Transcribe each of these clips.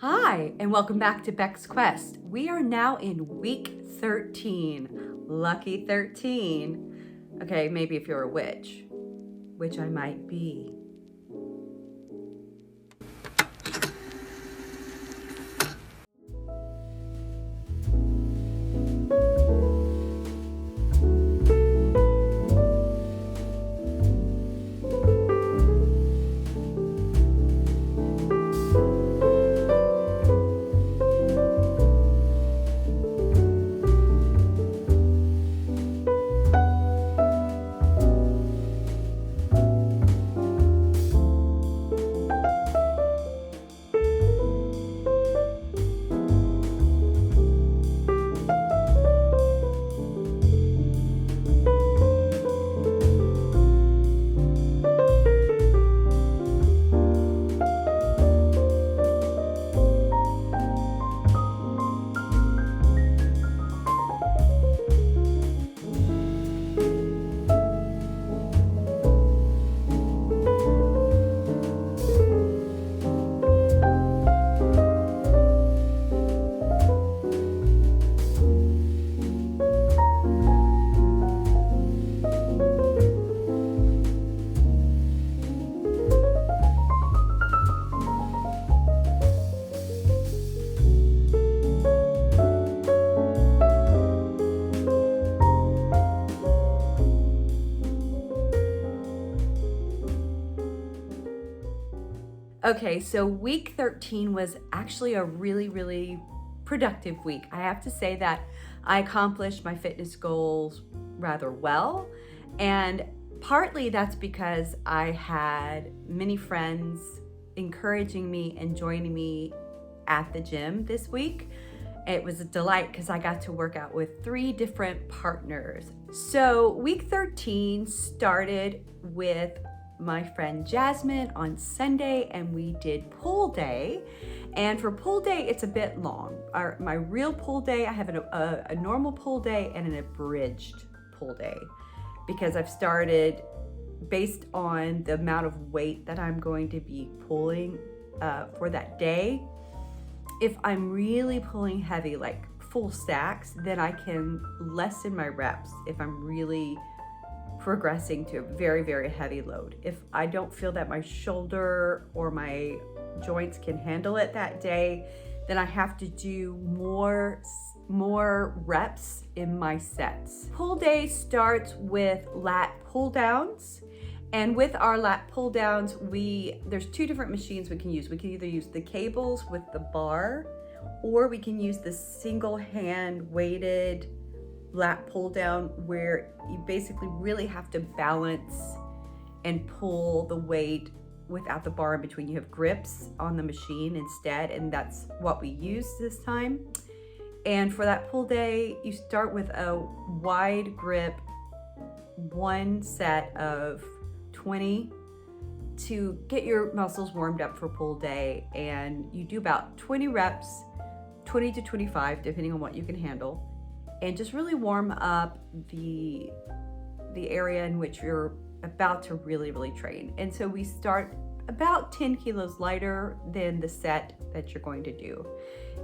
Hi, and welcome back to Beck's Quest. We are now in week 13. Lucky 13. Okay, maybe if you're a witch, which I might be. Okay, so week 13 was actually a really productive week. I have to say that I accomplished my fitness goals rather well, and partly that's because I had many friends encouraging me and joining me at the gym this week. It was a delight because I got to work out with 3 different partners. So week 13 started with my friend Jasmine on Sunday, and we did pull day. And for pull day, it's a bit long. My real pull day, I have a normal pull day and an abridged pull day, because I've started based on the amount of weight that I'm going to be pulling for that day. If I'm really pulling heavy, like full stacks, then I can lessen my reps if I'm really progressing to a very heavy load. If I don't feel that my shoulder or my joints can handle it that day, then I have to do more reps in my sets. Pull day starts with lat pull downs. And with our lat pull downs, there's 2 different machines we can use. We can either use the cables with the bar, or we can use the single hand weighted lat pull down, where you basically really have to balance and pull the weight without the bar in between. You have grips on the machine instead, and that's what we use this time. And for that pull day, you start with a wide grip, 1 set of 20 to get your muscles warmed up for pull day. And you do about 20 reps, 20 to 25, depending on what you can handle, and just really warm up the area in which you're about to really train. And so we start about 10 kilos lighter than the set that you're going to do.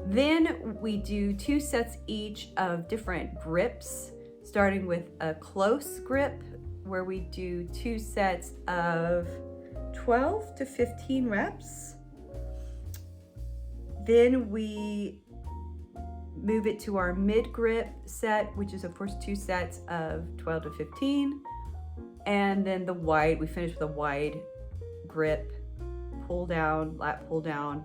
Then we do 2 sets each of different grips, starting with a close grip, where we do 2 sets of 12 to 15 reps. Then we move it to our mid grip set, which is of course 2 sets of 12 to 15. And then we finish with a wide grip pull down, lat pull down.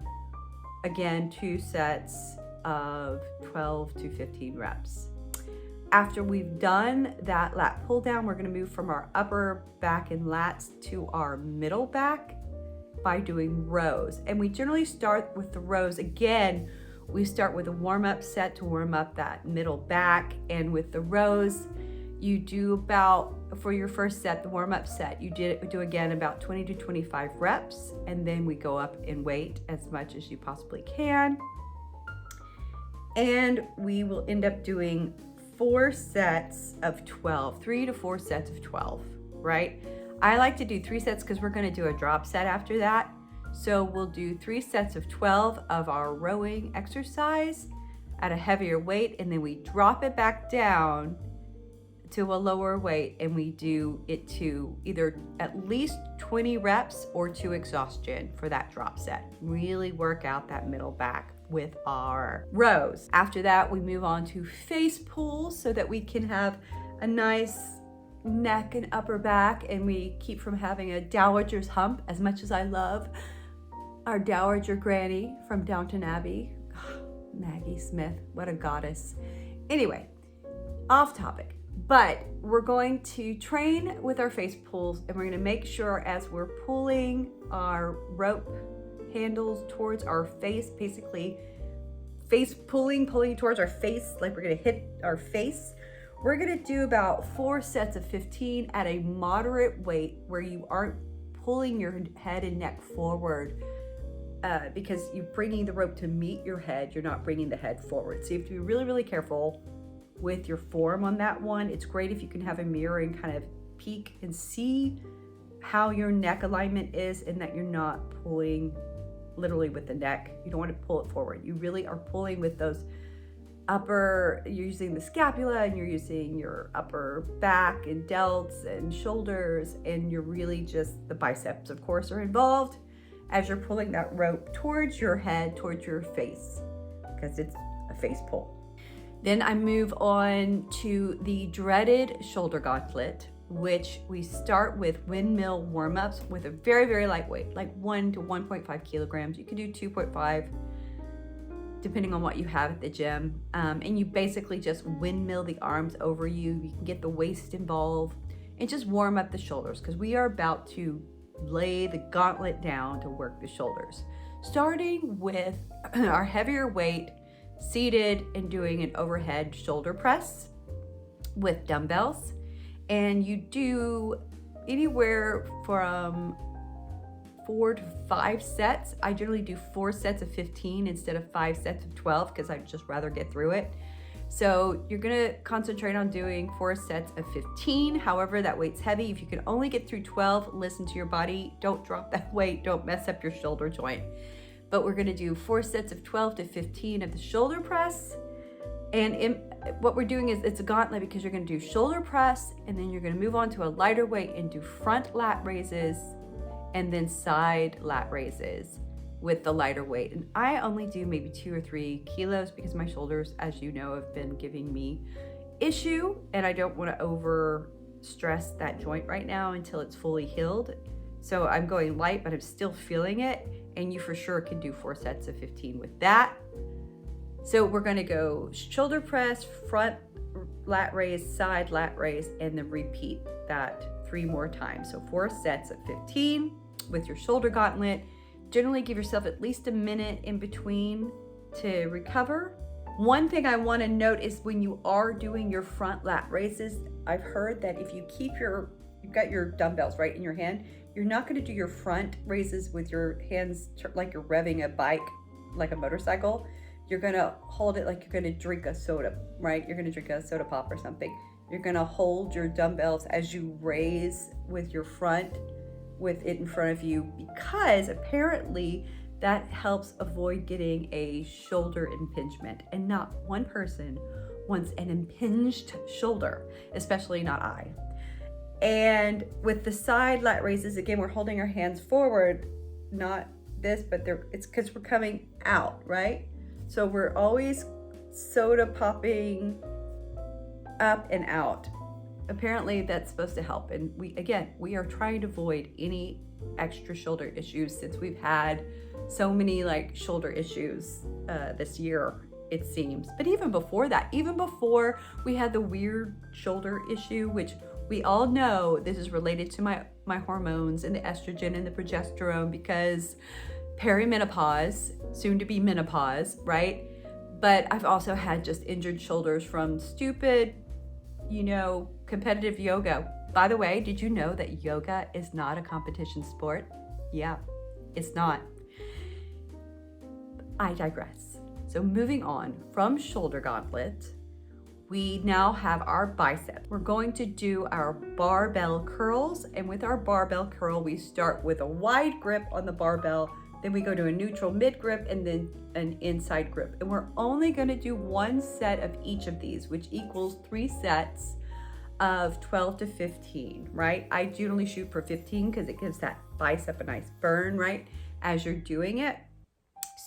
Again, 2 sets of 12 to 15 reps. After we've done that lat pull down, we're gonna move from our upper back and lats to our middle back by doing rows. And we generally start with the rows. Again, we start with a warm-up set to warm up that middle back. And with the rows, you do about, for your first set, the warm-up set, you do again about 20 to 25 reps. And then we go up in weight as much as you possibly can. And we will end up doing 4 sets of 12, 3 to 4 sets of 12, right? I like to do 3 sets because we're gonna do a drop set after that. So we'll do 3 sets of 12 of our rowing exercise at a heavier weight, and then we drop it back down to a lower weight, and we do it to either at least 20 reps or to exhaustion for that drop set. Really work out that middle back with our rows. After that, we move on to face pulls so that we can have a nice neck and upper back, and we keep from having a dowager's hump. As much as I love our dowager granny from Downton Abbey, Maggie Smith, what a goddess. Anyway, off topic, but we're going to train with our face pulls, and we're going to make sure as we're pulling our rope handles towards our face, basically face pulling towards our face, like we're going to hit our face. We're going to do about 4 sets of 15 at a moderate weight where you aren't pulling your head and neck forward, because you're bringing the rope to meet your head. You're not bringing the head forward. So you have to be really, really careful with your form on that one. It's great if you can have a mirror and kind of peek and see how your neck alignment is, and that you're not pulling literally with the neck. You don't want to pull it forward. You really are pulling with those you're using the scapula, and you're using your upper back and delts and shoulders, and you're really just, the biceps of course are involved as you're pulling that rope towards your head, towards your face, because it's a face pull. Then I move on to the dreaded shoulder gauntlet, which we start with windmill warm-ups with a very, very light weight, like 1 to 1.5 kilograms. You can do 2.5 depending on what you have at the gym. And you basically just windmill the arms over you. You can get the waist involved and just warm up the shoulders, because we are about to lay the gauntlet down to work the shoulders. Starting with our heavier weight, seated and doing an overhead shoulder press with dumbbells. And you do anywhere from 4 to 5 sets. I generally do 4 sets of 15 instead of 5 sets of 12, because I'd just rather get through it. So you're gonna concentrate on doing 4 sets of 15. However, that weight's heavy. If you can only get through 12, listen to your body. Don't drop that weight. Don't mess up your shoulder joint. But we're gonna do 4 sets of 12 to 15 of the shoulder press. And what we're doing is, it's a gauntlet because you're gonna do shoulder press, and then you're gonna move on to a lighter weight and do front lat raises, and then side lat raises with the lighter weight. And I only do maybe 2 or 3 kilos because my shoulders, as you know, have been giving me issue, and I don't want to over stress that joint right now until it's fully healed. So I'm going light, but I'm still feeling it, and you for sure can do 4 sets of 15 with that. So we're going to go shoulder press, front lat raise, side lat raise, and then repeat that 3 more times. So 4 sets of 15 with your shoulder gauntlet. Generally give yourself at least a minute in between to recover. One thing I want to note is when you are doing your front lat raises, I've heard that if you keep you've got your dumbbells right in your hand, you're not going to do your front raises with your hands like you're revving a bike, like a motorcycle. You're going to hold it like you're going to drink a soda, right? You're going to drink a soda pop or something. You're going to hold your dumbbells as you raise with your front, with it in front of you, because apparently that helps avoid getting a shoulder impingement. And not one person wants an impinged shoulder, especially not I. And with the side lat raises, again, we're holding our hands forward, not this, but it's because we're coming out, right? So we're always soda popping up and out. Apparently that's supposed to help. And we are trying to avoid any extra shoulder issues, since we've had so many like shoulder issues this year, it seems. But even before that, even before we had the weird shoulder issue, which we all know this is related to my hormones and the estrogen and the progesterone, because peri-menopause, soon to be menopause, right? But I've also had just injured shoulders from stupid, competitive yoga. By the way, did you know that yoga is not a competition sport? Yeah, it's not. I digress. So moving on from shoulder gauntlet, we now have our biceps. We're going to do our barbell curls, and with our barbell curl, we start with a wide grip on the barbell, then we go to a neutral mid grip, and then an inside grip. And we're only gonna do one set of each of these, which equals 3 sets of 12 to 15, right? I generally shoot for 15 because it gives that bicep a nice burn, right, as you're doing it.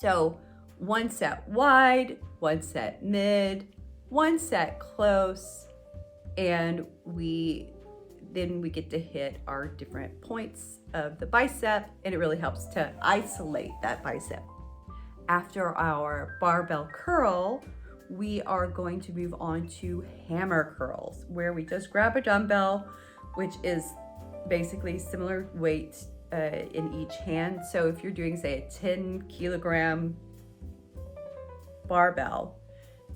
So 1 set wide, 1 set mid, 1 set close, and then we get to hit our different points of the bicep, and it really helps to isolate that bicep. After our barbell curl, we are going to move on to hammer curls, where we just grab a dumbbell, which is basically similar weight in each hand. So if you're doing, say, a 10 kilogram barbell,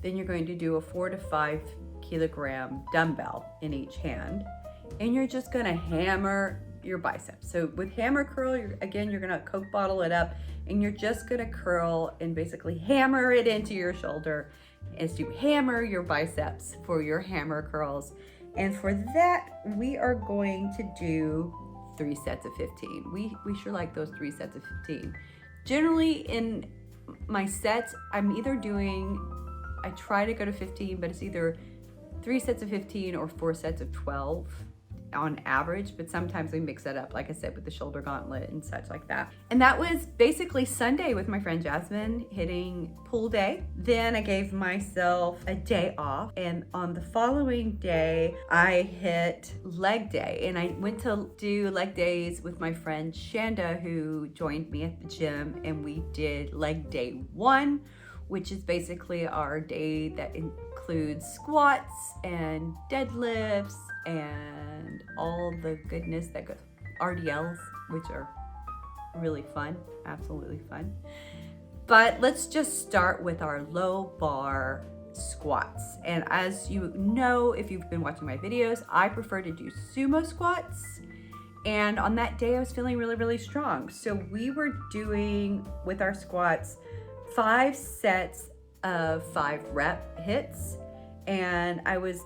then you're going to do a 4 to 5 kilogram dumbbell in each hand, and you're just gonna hammer your biceps. So with hammer curl, you're gonna Coke bottle it up, and you're just gonna curl and basically hammer it into your shoulder as you hammer your biceps for your hammer curls. And for that, we are going to do 3 sets of 15. We sure like those 3 sets of 15. Generally in my sets, I try to go to 15, but it's either 3 sets of 15 or 4 sets of 12 on average, but sometimes we mix that up, like I said, with the shoulder gauntlet and such like that. And that was basically Sunday with my friend Jasmine, hitting pool day. Then I gave myself a day off, and on the following day I hit leg day, and I went to do leg days with my friend Shanda, who joined me at the gym, and we did leg day 1, which is basically our day that includes squats and deadlifts and all the goodness that goes, RDLs, which are really fun, absolutely fun. But let's just start with our low bar squats. And as you know, if you've been watching my videos, I prefer to do sumo squats. And on that day, I was feeling really, really strong. So we were doing, with our squats, 5 sets of 5 rep hits. And I was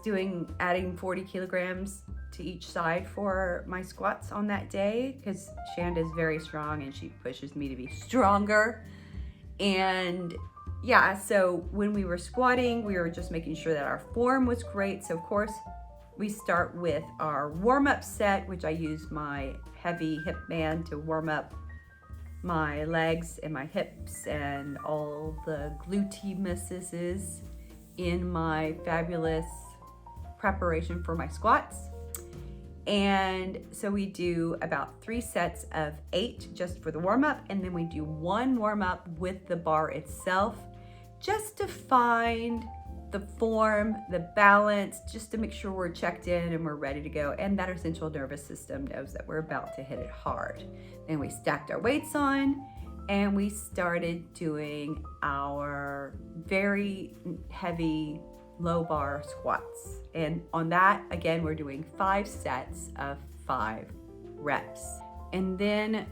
adding 40 kilograms to each side for my squats on that day, because Shanda is very strong and she pushes me to be stronger. And yeah, so when we were squatting, we were just making sure that our form was great. So of course, we start with our warm-up set, which I use my heavy hip band to warm up my legs and my hips and all the glutimuses in my fabulous preparation for my squats. And so we do about 3 sets of 8 just for the warm-up, and then we do 1 warm-up with the bar itself, just to find the form, the balance, just to make sure we're checked in and we're ready to go, and that our central nervous system knows that we're about to hit it hard. Then we stacked our weights on, and we started doing our very heavy low bar squats. And on that, again, we're doing 5 sets of 5 reps. And then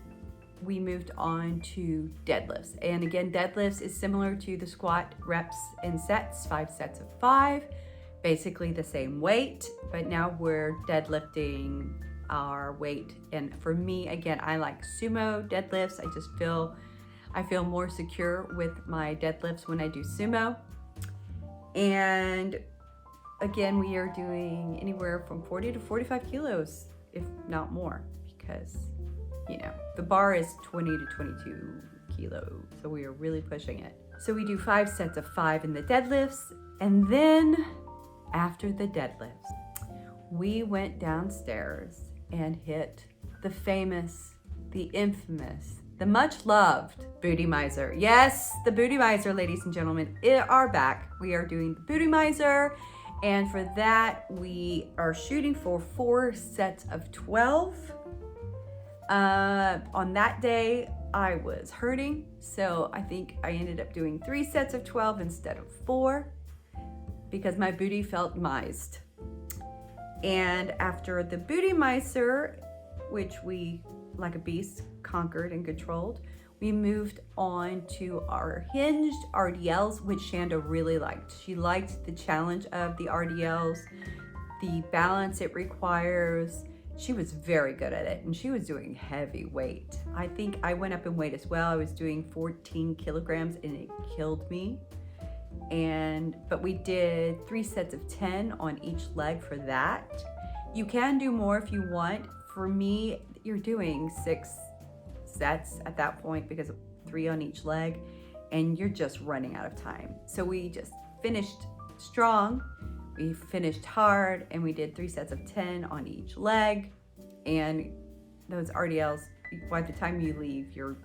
we moved on to deadlifts. And again, deadlifts is similar to the squat reps and sets, 5 sets of 5, basically the same weight, but now we're deadlifting our weight. And for me, again, I like sumo deadlifts. I feel more secure with my deadlifts when I do sumo. And again, we are doing anywhere from 40 to 45 kilos, if not more, because, you know, the bar is 20 to 22 kilos, so we are really pushing it. So we do 5 sets of 5 in the deadlifts, and then after the deadlifts, we went downstairs and hit the famous, the infamous, the much loved booty miser. Yes, the booty miser, ladies and gentlemen, are back. We are doing the booty miser, and for that, we are shooting for 4 sets of 12. On that day, I was hurting, so I think I ended up doing 3 sets of 12 instead of 4, because my booty felt mised. And after the booty miser, which we, like a beast, conquered and controlled, we moved on to our hinged RDLs, which Shanda really liked. She liked the challenge of the RDLs, the balance it requires. She was very good at it, and she was doing heavy weight. I think I went up in weight as well. I was doing 14 kilograms and it killed me. But we did 3 sets of 10 on each leg for that. You can do more if you want. For me, you're doing 6 sets at that point because 3 on each leg, and you're just running out of time. So we just finished strong. We finished hard, and we did 3 sets of 10 on each leg. And those RDLs, by the time you leave, your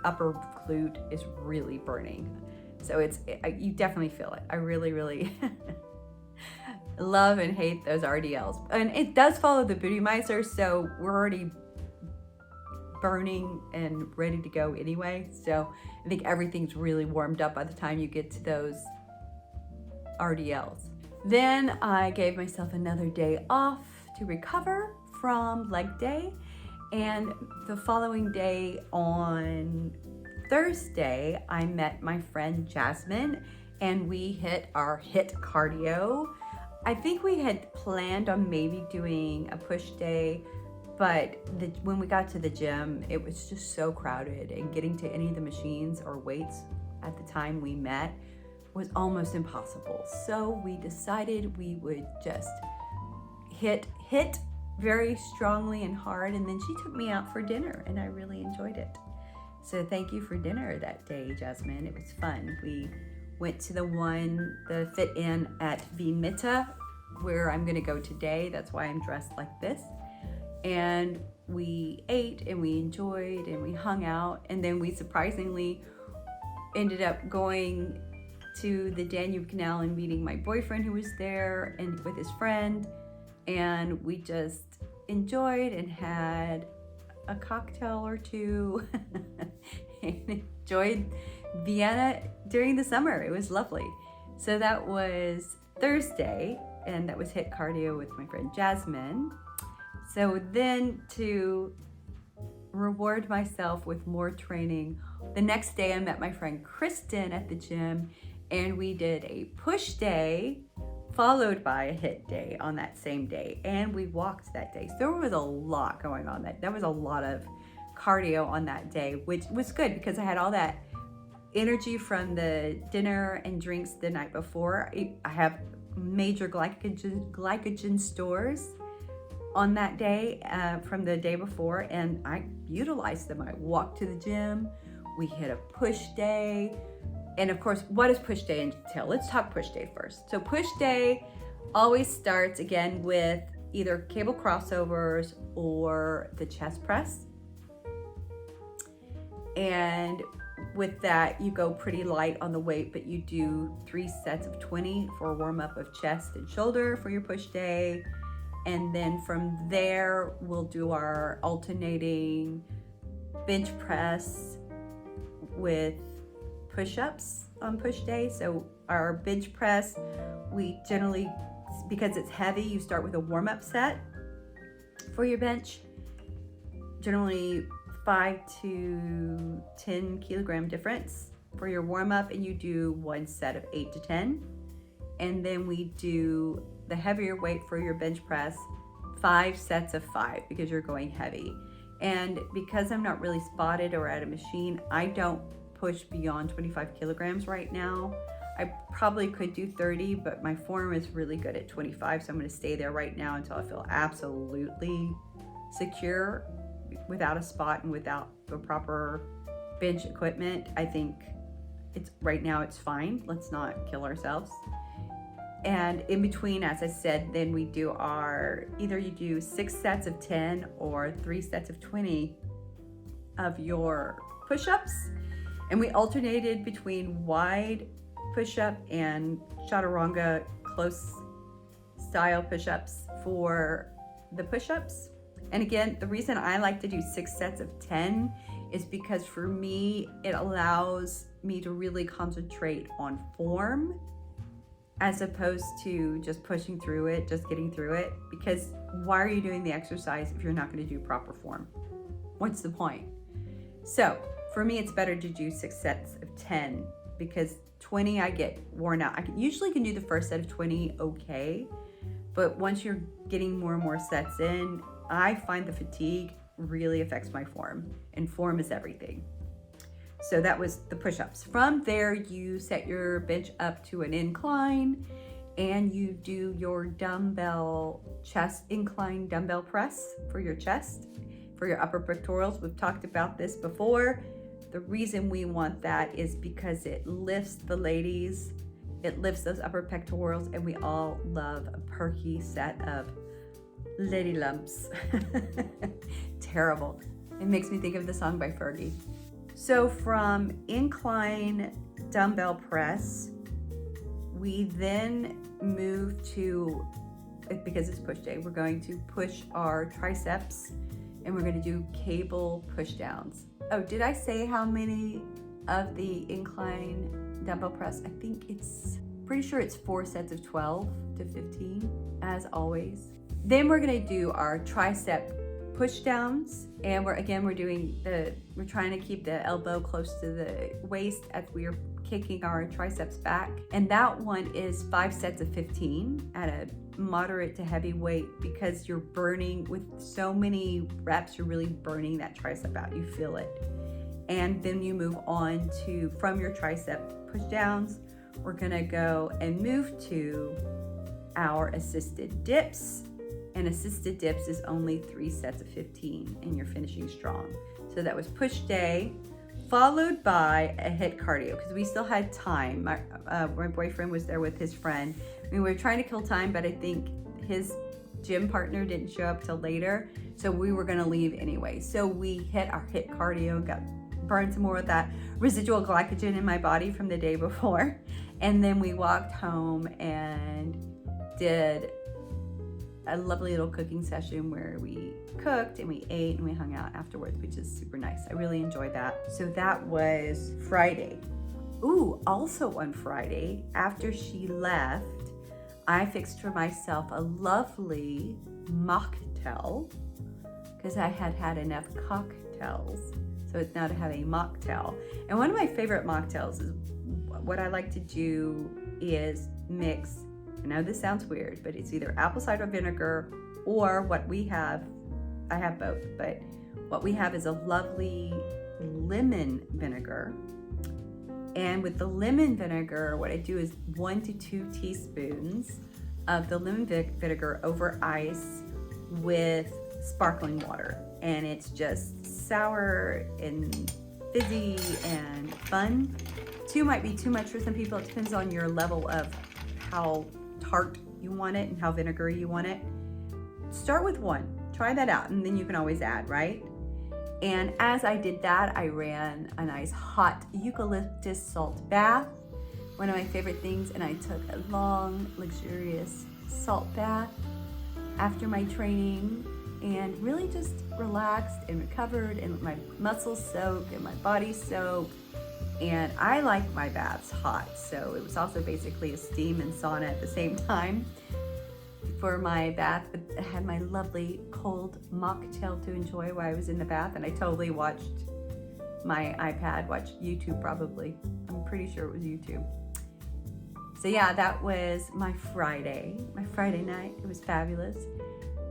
upper glute is really burning. So you definitely feel it. I really, really love and hate those RDLs. And it does follow the booty miser, so we're already burning and ready to go anyway. So I think everything's really warmed up by the time you get to those RDLs. Then I gave myself another day off to recover from leg day, and the following day on Thursday, I met my friend Jasmine and we hit our HIIT cardio. I think we had planned on maybe doing a push day, but when we got to the gym, it was just so crowded, and getting to any of the machines or weights at the time we met was almost impossible. So we decided we would just hit very strongly and hard, and then she took me out for dinner and I really enjoyed it. So thank you for dinner that day, Jasmine. It was fun. We went to the Fit In at Vimita, where I'm gonna go today. That's why I'm dressed like this. And we ate and we enjoyed and we hung out, and then we surprisingly ended up going to the Danube Canal and meeting my boyfriend who was there and with his friend, and we just enjoyed and had a cocktail or two and enjoyed Vienna during the summer. It was lovely. So that was Thursday, and that was HIIT cardio with my friend Jasmine. So then, to reward myself with more training, the next day I met my friend Kristen at the gym, and we did a push day followed by a HIIT day on that same day, and we walked that day. So there was a lot going on. That was a lot of cardio on that day, which was good because I had all that energy from the dinner and drinks the night before. I have major glycogen stores on that day from the day before, and I utilized them. I walked to the gym, we hit a push day, and of course, what does push day entail? Let's talk push day first. So push day always starts again with either cable crossovers or the chest press. And with that, you go pretty light on the weight, but you do 3 sets of 20 for a warm-up of chest and shoulder for your push day. And then from there, we'll do our alternating bench press with push-ups on push day. So our bench press, we generally, because it's heavy, you start with a warm-up set for your bench. Generally 5 to 10 kilogram difference for your warm-up, and you do 1 set of 8 to 10. And then we do the heavier weight for your bench press, 5 sets of 5 because you're going heavy. And because I'm not really spotted or at a machine, I don't push beyond 25 kilograms right now. I probably could do 30, but my form is really good at 25, so I'm going to stay there right now until I feel absolutely secure without a spot and without the proper bench equipment. I think right now it's fine. Let's not kill ourselves. And in between, as I said, then we do either you do 6 sets of 10 or 3 sets of 20 of your push-ups. And we alternated between wide push-up and chaturanga close style push-ups for the push-ups. And again, the reason I like to do 6 sets of 10 is because for me, it allows me to really concentrate on form as opposed to just pushing through it, just getting through it. Because why are you doing the exercise if you're not going to do proper form? What's the point? So For me, it's better to do 6 sets of 10 because 20, I get worn out. Usually can do the first set of 20 okay, but once you're getting more and more sets in, I find the fatigue really affects my form, and form is everything. So that was the push-ups. From there, you set your bench up to an incline and you do your incline dumbbell press for your chest, for your upper pectorals. We've talked about this before. The reason we want that is because it lifts the ladies, it lifts those upper pectorals, and we all love a perky set of lady lumps. Terrible. It makes me think of the song by Fergie. So from incline dumbbell press, we then move to, because it's push day, we're going to push our triceps and we're going to do cable push downs. Oh, did I say how many of the incline dumbbell press? I think pretty sure it's 4 sets of 12 to 15, as always. Then we're going to do our tricep push downs, and we're trying to keep the elbow close to the waist as we are kicking our triceps back. And that one is 5 sets of 15 at a moderate to heavy weight, because you're burning with so many reps, you're really burning that tricep out. You feel it. And then you move on to, from your tricep push downs, we're gonna go and move to our assisted dips. And assisted dips is only 3 sets of 15 and you're finishing strong. So that was push day, followed by a HIIT cardio, because we still had time. My boyfriend was there with his friend. We were trying to kill time, but I think his gym partner didn't show up till later, so we were gonna leave anyway. So we hit our HIIT cardio, burned some more of that residual glycogen in my body from the day before, and then we walked home and did a lovely little cooking session where we cooked and we ate and we hung out afterwards, which is super nice. I really enjoyed that. So that was Friday. Ooh, also on Friday, after she left, I fixed for myself a lovely mocktail, because I had had enough cocktails. So it's now to have a mocktail. And one of my favorite mocktails is, what I like to do is mix, I know this sounds weird, but it's either apple cider vinegar or what we have, I have both, but what we have is a lovely lemon vinegar. And with the lemon vinegar, what I do is 1 to 2 teaspoons of the lemon vinegar over ice with sparkling water. And it's just sour and fizzy and fun. 2 might be too much for some people. It depends on your level of how tart you want it and how vinegary you want it. Start with 1, try that out, and then you can always add, right? And as I did that, I ran a nice hot eucalyptus salt bath, one of my favorite things, and I took a long, luxurious salt bath after my training and really just relaxed and recovered, and my muscles soaked and my body soaked. And I like my baths hot, so it was also basically a steam and sauna at the same time for my bath. But I had my lovely cold mocktail to enjoy while I was in the bath, and I totally watched my iPad, watched YouTube probably. I'm pretty sure it was YouTube. So yeah, that was my Friday night. It was fabulous.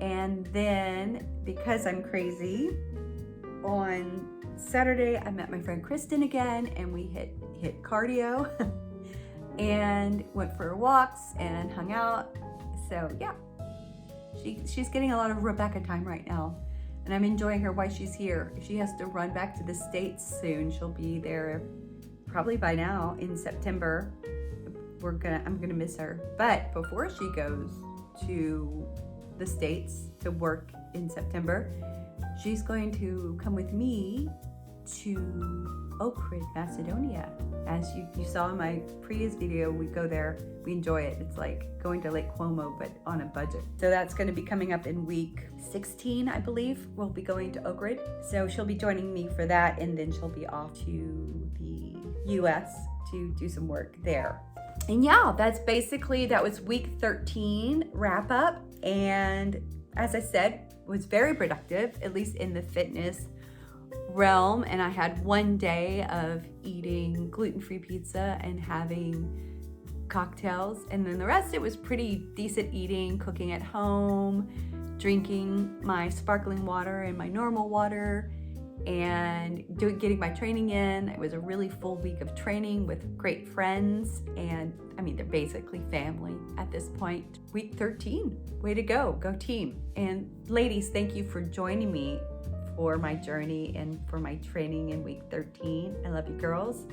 And then, because I'm crazy, on Saturday, I met my friend Kristen again, and we hit cardio and went for walks and hung out. So yeah, she's getting a lot of Rebecca time right now, and I'm enjoying her while she's here. If she has to run back to the States soon, she'll be there probably by now in September. I'm gonna miss her. But before she goes to the States to work in September, she's going to come with me to Oak Ridge, Macedonia. As you saw in my previous video, we go there, we enjoy it. It's like going to Lake Como, but on a budget. So that's going to be coming up in week 16, I believe. We'll be going to Oak Ridge. So she'll be joining me for that, and then she'll be off to the US to do some work there. And yeah, that was week 13 wrap up. And as I said, was very productive, at least in the fitness realm, and I had one day of eating gluten-free pizza and having cocktails, and then the rest it was pretty decent eating, cooking at home, drinking my sparkling water and my normal water, and getting my training in. It was a really full week of training with great friends, and I mean, they're basically family at this point. Week 13, way to go team. And ladies, thank you for joining me for my journey and for my training in week 13. I love you girls.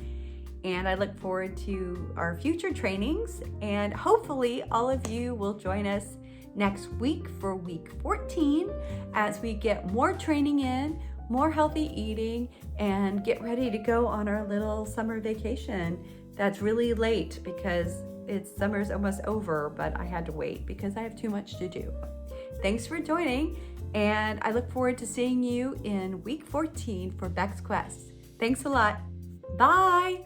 And I look forward to our future trainings, and hopefully all of you will join us next week for week 14 as we get more training in, more healthy eating, and get ready to go on our little summer vacation. That's really late because summer's almost over, but I had to wait because I have too much to do. Thanks for joining, and I look forward to seeing you in week 14 for Beck's Quest. Thanks a lot. Bye.